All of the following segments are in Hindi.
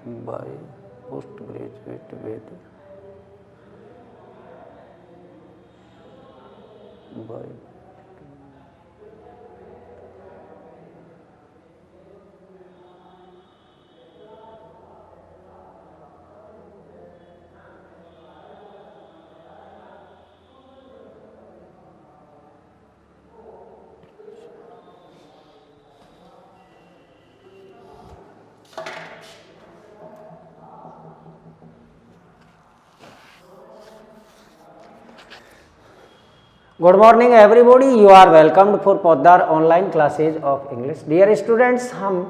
Bye post graduate with by Good morning everybody, you are welcomed for Poddar online classes of English. Dear students, हम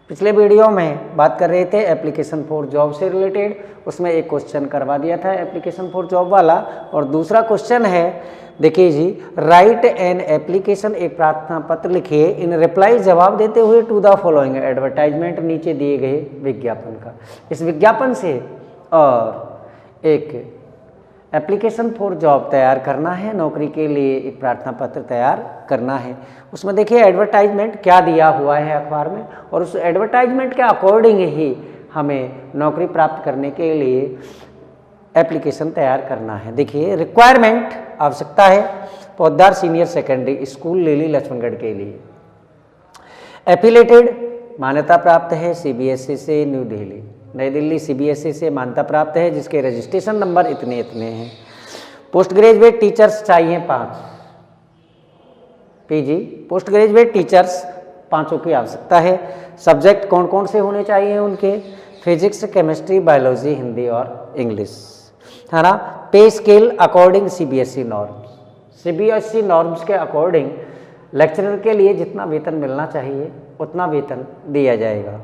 पिछले वीडियो में बात कर रहे थे एप्लीकेशन फॉर जॉब से रिलेटेड। उसमें एक क्वेश्चन करवा दिया था एप्लीकेशन फॉर जॉब वाला, और दूसरा क्वेश्चन है, देखिए जी, राइट एन एप्लीकेशन, एक प्रार्थना पत्र लिखिए, इन रिप्लाई जवाब देते हुए टू द फॉलोइंग एडवर्टाइजमेंट, नीचे दिए गए विज्ञापन का। इस विज्ञापन से और एक एप्लीकेशन फॉर जॉब तैयार करना है, नौकरी के लिए एक प्रार्थना पत्र तैयार करना है। उसमें देखिए एडवर्टाइजमेंट क्या दिया हुआ है अखबार में, और उस एडवर्टाइजमेंट के अकॉर्डिंग ही हमें नौकरी प्राप्त करने के लिए एप्लीकेशन तैयार करना है। देखिए रिक्वायरमेंट, आवश्यकता है, पोद्दार सीनियर सेकेंडरी स्कूल लेली लक्ष्मणगढ़ के लिए। एफिलेटेड, मान्यता प्राप्त है सीबीएसई से, न्यू दिल्ली, नई दिल्ली सीबीएसई से मान्यता प्राप्त है, जिसके रजिस्ट्रेशन नंबर इतने इतने हैं। पोस्ट ग्रेजुएट टीचर्स चाहिए 5 पीजी पोस्ट ग्रेजुएट टीचर्स 5 की आवश्यकता है। सब्जेक्ट कौन कौन से होने चाहिए उनके? फिजिक्स, केमिस्ट्री, बायोलॉजी, हिंदी और इंग्लिश, है ना। पे scale according CBSE norms, CBSE norms के अकॉर्डिंग लेक्चरर के लिए जितना वेतन मिलना चाहिए उतना वेतन दिया जाएगा।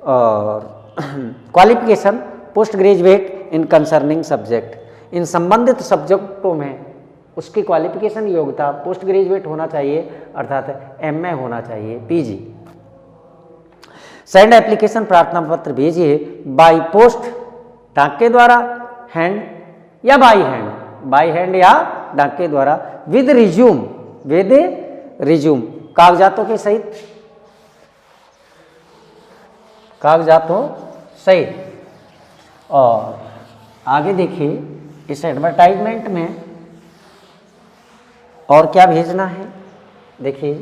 और qualification, post graduate in concerning subject, इन संबंधित सब्जेक्टों में उसकी क्वालिफिकेशन योग्यता पोस्ट ग्रेजुएट होना चाहिए, अर्थात एमए होना चाहिए, पीजी। सेंड एप्लीकेशन, प्रार्थना पत्र भेजिए बाय पोस्ट, डाक के द्वारा, हैंड या बाय हैंड, बाय हैंड या डाक के द्वारा, विद रिज्यूम, विद रिज्यूम, कागजातों के सहित, कागजातों सहित। और आगे देखिए इस एडवर्टाइजमेंट में और क्या भेजना है, देखिए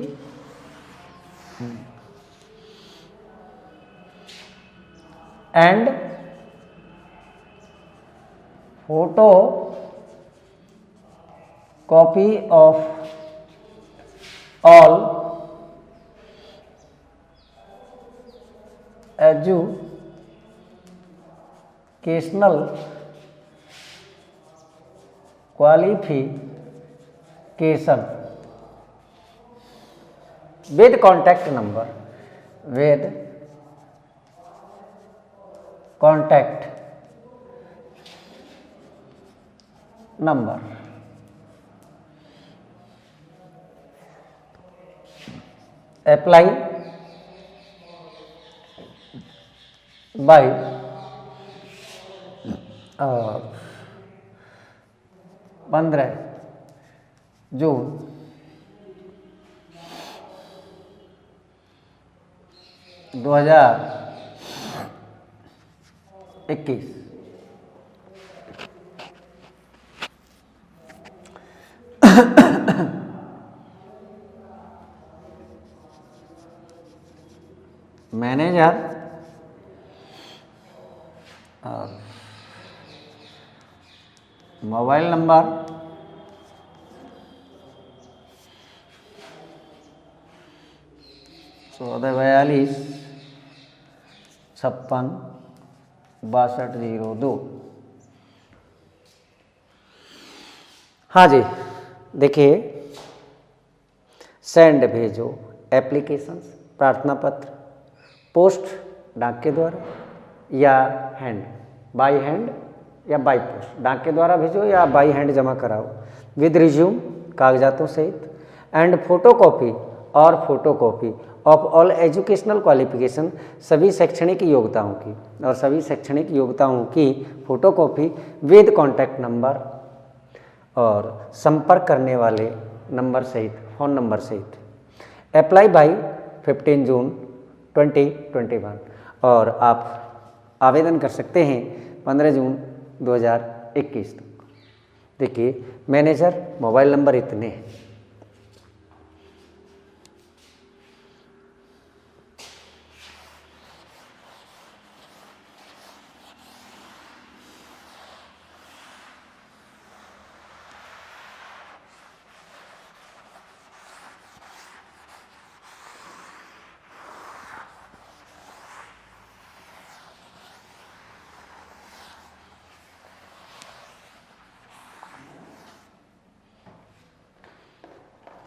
and photo copy of all educational qualification with contact number, with contact number. Apply bye 15 June 2021। Manager mobile number 1442 56 6202। हाँ जी, देखिए सेंड भेजो एप्लीकेशंस, प्रार्थना पत्र, पोस्ट डाक के द्वारा या हैंड, बाय हैंड या बाय पोस्ट, डाक के द्वारा भेजो या बाय हैंड जमा कराओ, विद रिज्यूम, कागजातों सहित, एंड फोटोकॉपी और photocopy of all educational qualification, सभी शैक्षणिक योग्यताओं की, और सभी शैक्षणिक योग्यताओं की फोटोकॉपी विद कॉन्टैक्ट नंबर, और संपर्क करने वाले नंबर सहित, फ़ोन नंबर सहित। अप्लाई बाय 15 जून 2021। और आप आवेदन कर सकते हैं 15 जून 2021 तक। देखिए मैनेजर मोबाइल नंबर इतने हैं।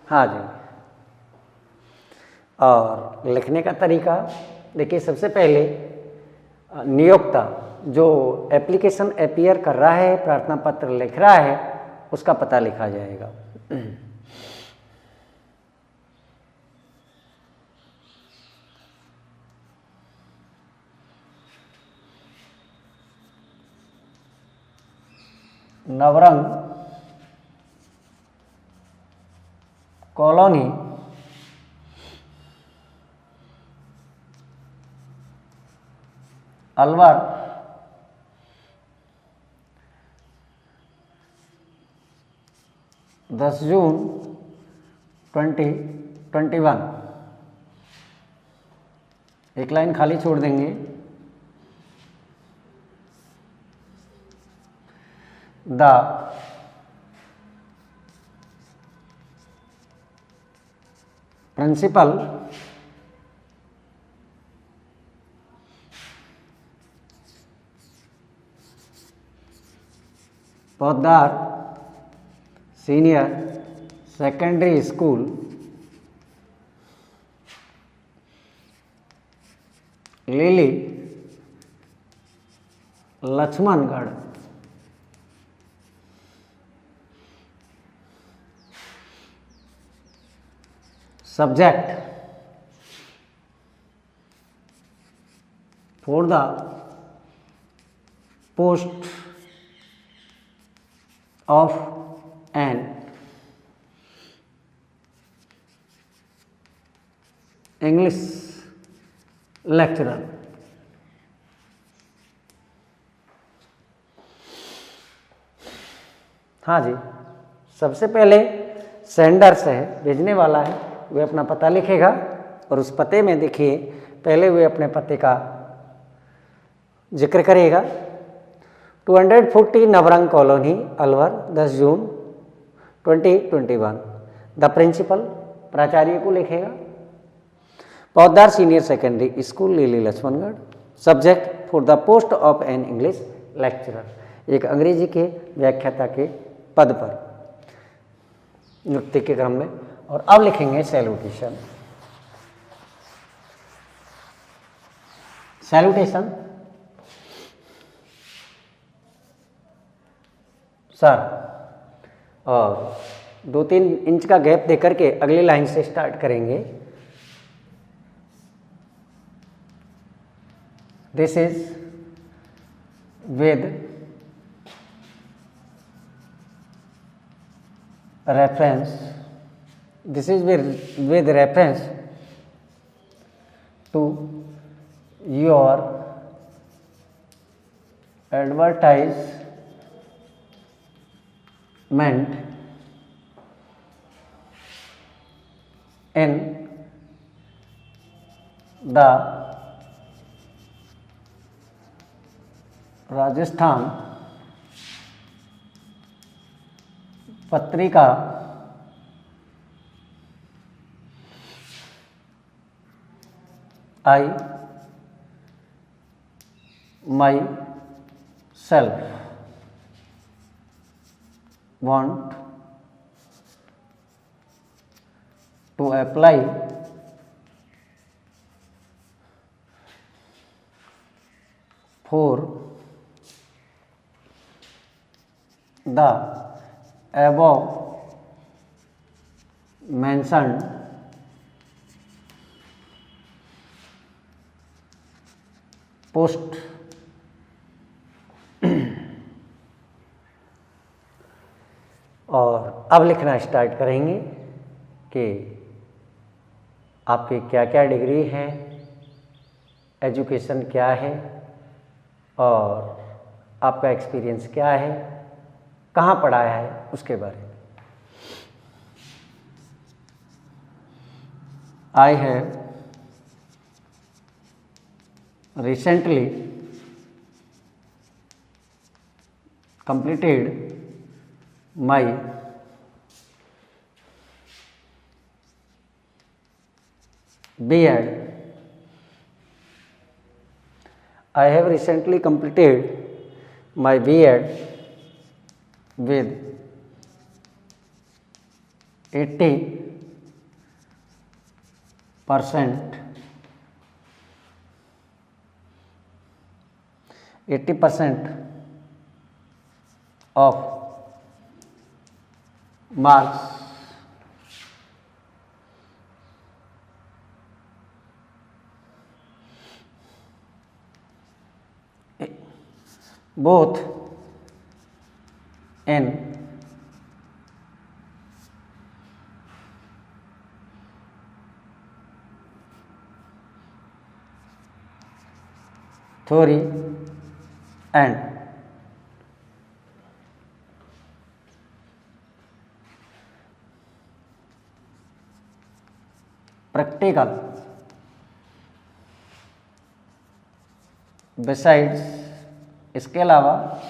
हाँ जी, और लिखने का तरीका देखिए, सबसे पहले नियोक्ता जो एप्लीकेशन अपीयर कर रहा है, प्रार्थना पत्र लिख रहा है, उसका पता लिखा जाएगा। Navrang colony Alwar, 10 June 2021। एक लाइन खाली छोड़ देंगे। The principal Poddar senior secondary school Lili Laxmangarh, subject for the post of an English lecturer। हाँ जी, सबसे पहले सेंडर्स है, भेजने वाला है, वे अपना पता लिखेगा और उस पते में देखिए पहले वे अपने पते का जिक्र करेगा। 240 Navrang colony Alwar, 10 June 2021। The principal प्राचार्य को लिखेगा। Poddar senior secondary school Lili Laxmangarh, subject for the post of an English lecturer, एक अंग्रेजी के व्याख्याता के पद पर नियुक्ति के क्रम में। और अब लिखेंगे सैल्यूटेशन। सैल्यूटेशन सर, और 2-3 इंच का गैप देकर के अगली लाइन से स्टार्ट करेंगे। This is with reference, this is with reference to your advertisement in the Rajasthan Patrika I myself want to apply for the above mentioned post। और अब लिखना स्टार्ट करेंगे कि आपकी क्या क्या डिग्री है, एजुकेशन क्या है, और आपका एक्सपीरियंस क्या है, कहाँ पढ़ाया है, उसके बारे में। I have recently completed my B.Ed. I have recently completed my B.Ed with 80% 80% of marks both in theory and practical. Besides, इसके अलावा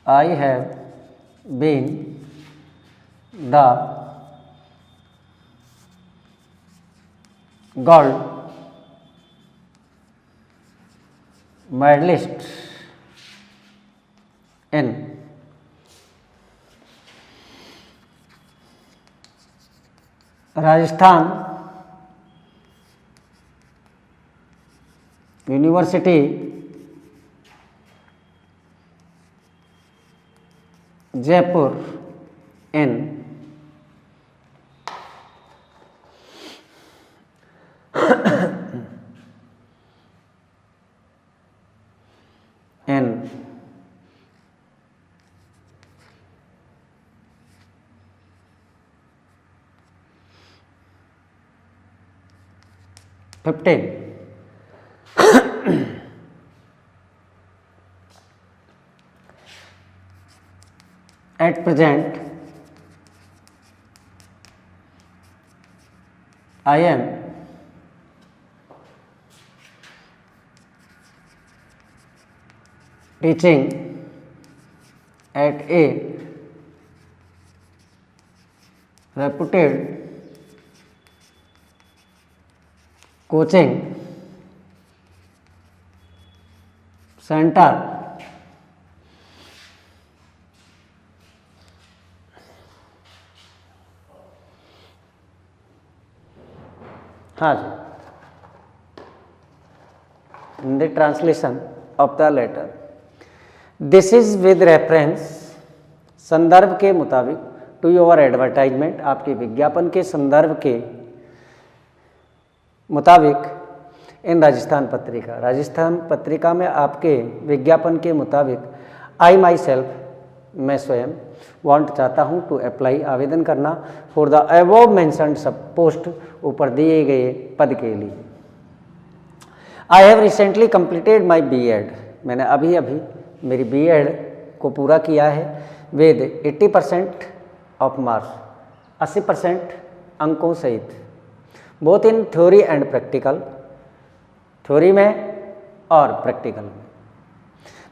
I have been the gold medalist in Rajasthan university Jaipur in in 15 at present I am teaching at a reputed coaching center हाँ जी, in the translation of the letter, this is with reference, संदर्भ के मुताबिक, to your advertisement, आपके विज्ञापन के संदर्भ के मुताबिक, इन राजस्थान पत्रिका, राजस्थान पत्रिका में आपके विज्ञापन के मुताबिक, आई माई सेल्फ, मैं स्वयं, वांट चाहता हूं, टू अप्लाई, आवेदन करना, फॉर द अबव मेंशन्ड सब पोस्ट, ऊपर दिए गए पद के लिए। I have recently completed my B.Ed, मैंने अभी अभी मेरी B.Ed को पूरा किया है, विद 80% ऑफ मार्क्स, 80% अंकों सहित, both in theory and practical, theory में और प्रैक्टिकल में।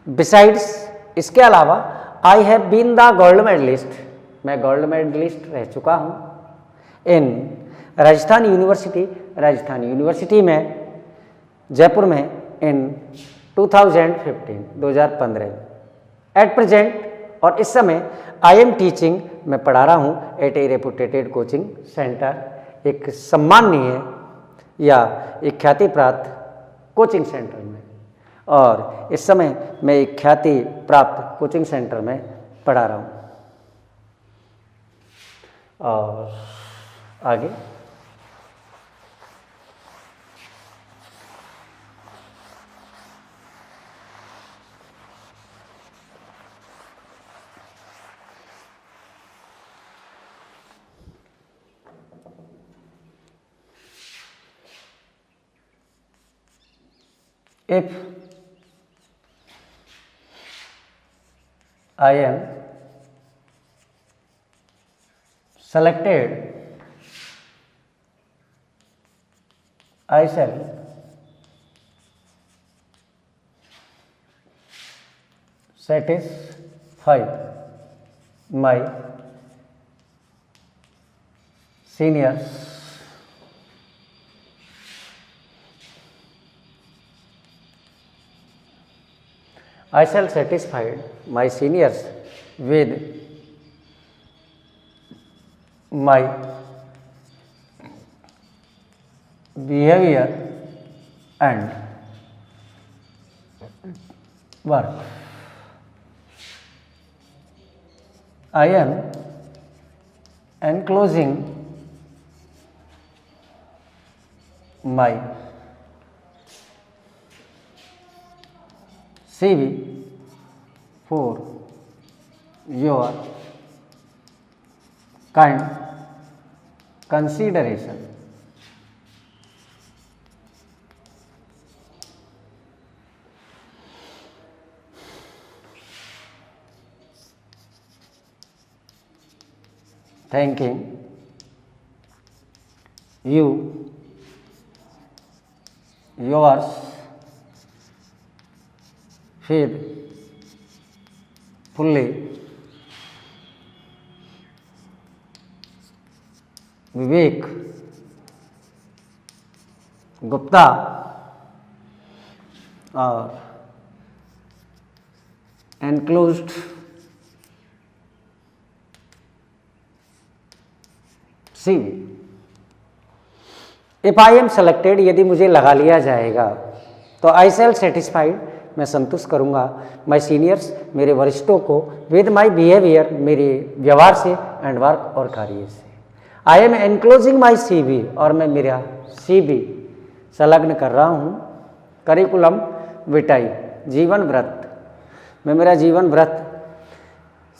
बिसाइड्स, इसके अलावा, I have been the gold medallist, मैं गोल्ड मेडलिस्ट रह चुका हूँ, in Rajasthan university, Rajasthan university में जयपुर में, इन 2015 एट प्रेजेंट, और इस समय आई एम टीचिंग, मैं पढ़ा रहा हूँ, एट ए रेपुटेटेड कोचिंग सेंटर, एक सम्माननीय या एक ख्याति प्राप्त कोचिंग सेंटर में, और इस समय मैं एक ख्याति प्राप्त कोचिंग सेंटर में पढ़ा रहा हूँ। और आगे if I am selected, I shall satisfy my seniors I shall satisfy my seniors with my behavior and work. I am enclosing my CV for your kind consideration. Thanking you, yours, faithfully, Vivek Gupta, और enclosed CV. If I am selected, यदि मुझे लगा लिया जाएगा तो आई सेल सेटिस्फाइड, मैं संतुष्ट करूंगा माई सीनियर्स, मेरे वरिष्ठों को, विद माई बिहेवियर, मेरे व्यवहार से, एंड वर्क, और कार्य से. I am enclosing my CV, और मैं मेरा CV संलग्न कर रहा हूँ. करिकुलम विटाई, जीवन व्रत, मैं मेरा जीवन व्रत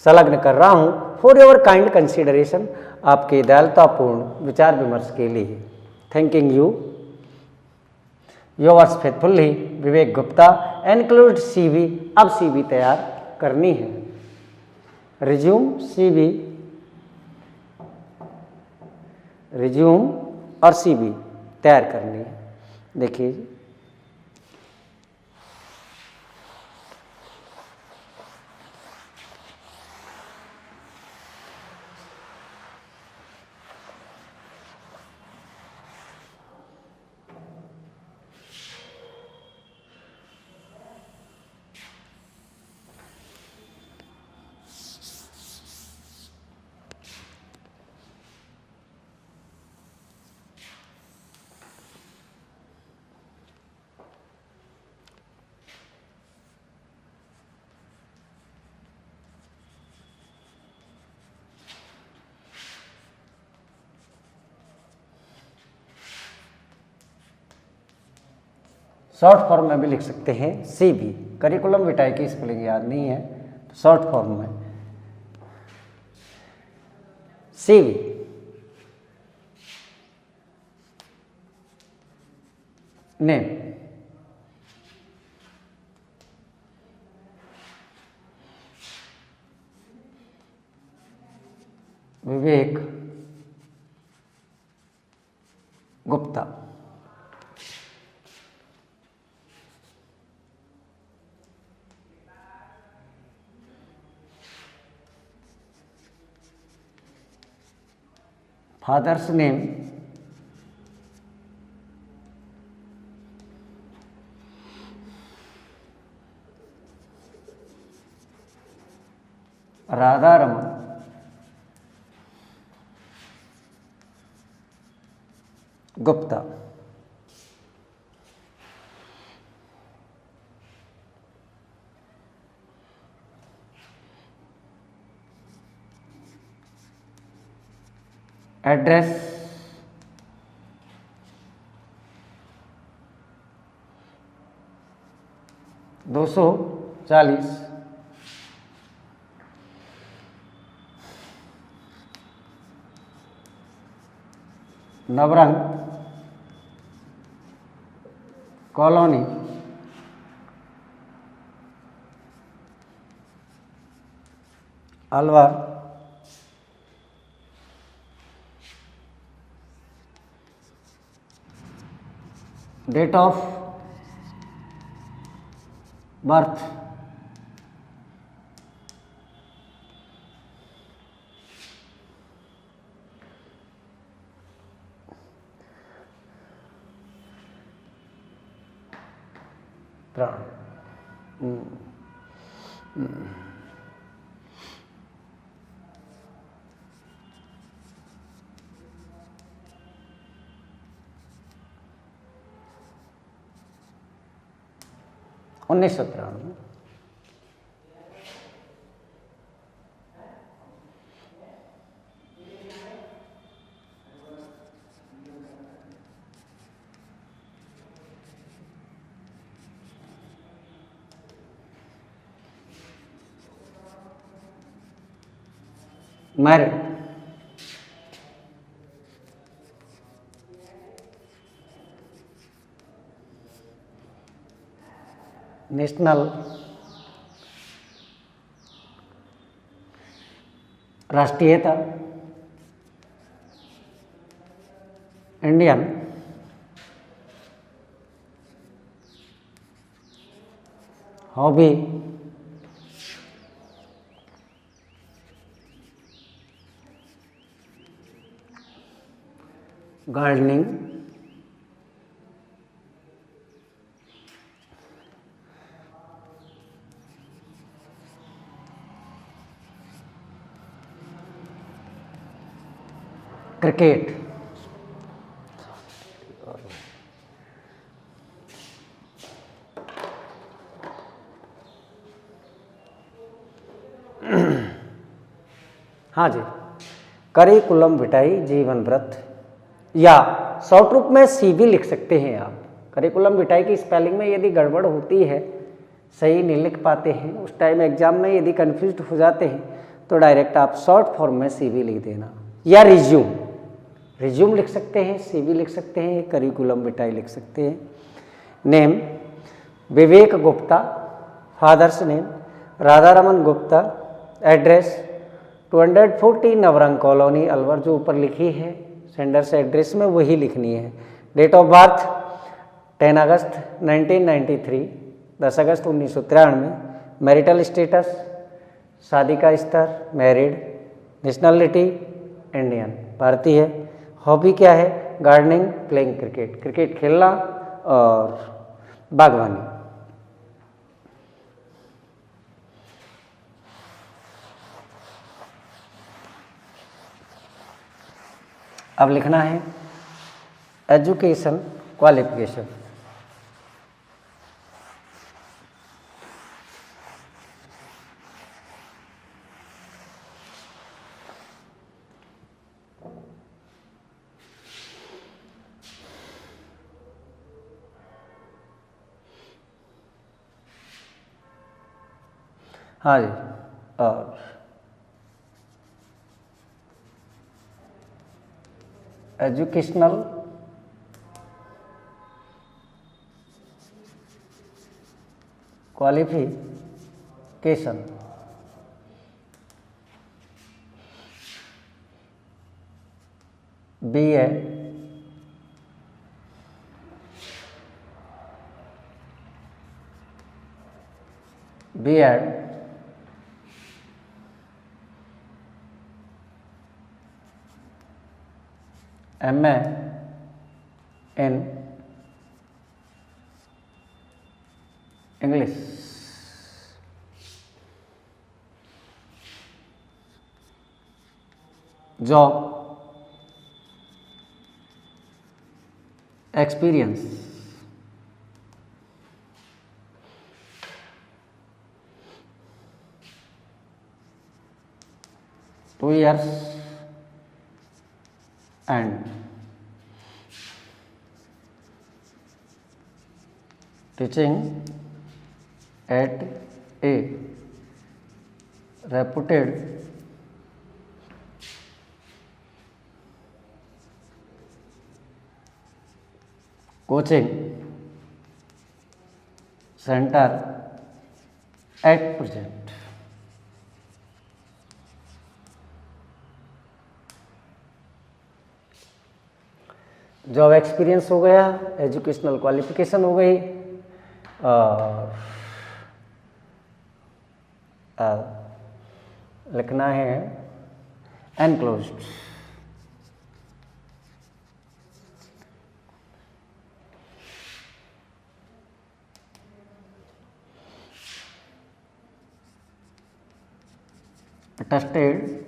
संलग्न कर रहा हूँ. फॉर योर काइंड कंसिडरेशन, आपके दयालुतापूर्ण विचार विमर्श के लिए. Thanking you, yours faithfully Vivek Gupta. Enclosed CV, अब CV तैयार करनी है. रिज्यूम CV, रिज्यूम और CV तैयार करनी है. देखिए, शॉर्ट फॉर्म में भी लिख सकते हैं CV. करिकुलम विटाई की स्पेलिंग याद नहीं है तो शॉर्ट फॉर्म में CV. Name, Vivek Gupta. Father's name, Radha Raman. Gupta. Address, दो सौ 40 Navrang colony, Alwar, date of birth, प्राण, 1993। मैरिड, नेशनल, राष्ट्रीयता, इंडियन, हॉबी, गार्डनिंग, क्रिकेट, हाँ जी, करिकुलम विटाई जीवन व्रत, या शॉर्ट रूप में सीवी लिख सकते हैं आप। करिकुलम विटाई की स्पेलिंग में यदि गड़बड़ होती है, सही नहीं लिख पाते हैं, उस टाइम एग्जाम में यदि कंफ्यूज हो जाते हैं, तो डायरेक्ट आप शॉर्ट फॉर्म में सीवी लिख देना, या रिज्यूम, रिज्यूम लिख सकते हैं, सीवी लिख सकते हैं, करिकुलम विटाई लिख सकते हैं। Name Vivek Gupta, father's name Radha Raman Gupta, address 240 Navrang colony Alwar, जो ऊपर लिखी है सेंडर्स एड्रेस में वही लिखनी है। Date of birth 10 August 1993, 10 August 1993। Marital status शादी का स्तर मैरिड, नेशनलिटी इंडियन भारतीय है। हॉबी क्या है? गार्डनिंग, प्लेइंग क्रिकेट, क्रिकेट खेलना और बागवानी। अब लिखना है एजुकेशन क्वालिफिकेशन। हाँ जी, और educational qualification, BA, B.Ed, MA in English, job experience, two years and teaching at a reputed coaching center at present। Job experience हो गया, एजुकेशनल क्वालिफिकेशन हो गई, और लिखना है enclosed. attested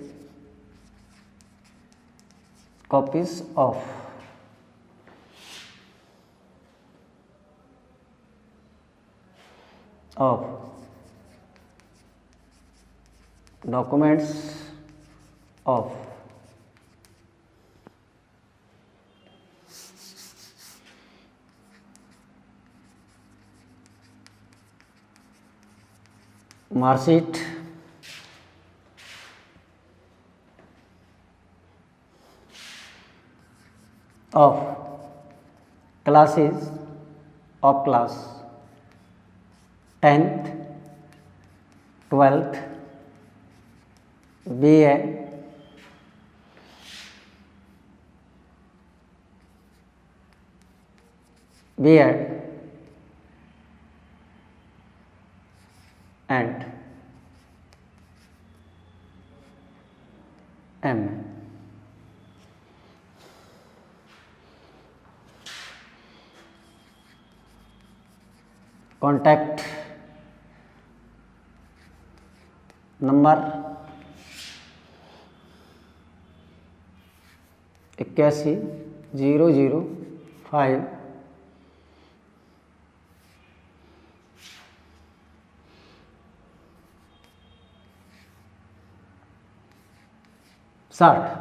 copies of documents of marksheet of classes of class 10th 12th BA B.Ed and M.A. Contact number 81,005 60।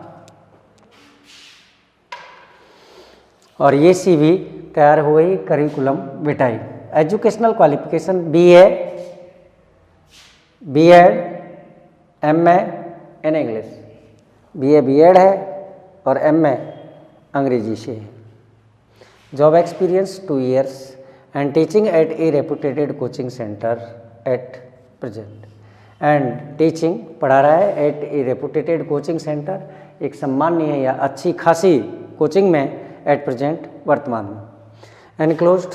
और ये CV तैयार हो गई, curriculum Vitai. Educational qualification BA B.Ed M.A in English, BA B.Ed है और M.A अंग्रेजी से है। Job experience 2 years and teaching eight A reputed coaching centre at present. And teaching पढ़ा रहा है एट ए रेपुटेटेड कोचिंग सेंटर, एक सम्माननीय या अच्छी खासी कोचिंग में एट प्रेजेंट वर्तमान में। एनक्लोज्ड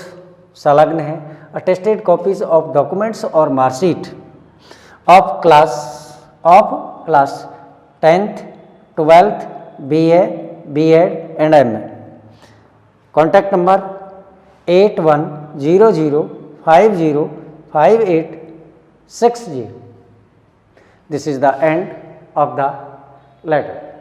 संलग्न है। अटेस्टेड कॉपीज ऑफ डॉक्यूमेंट्स और marksheet of class 10th 12th BA B.Ed and M.A। Contact number 8100505860। This is the end of the letter.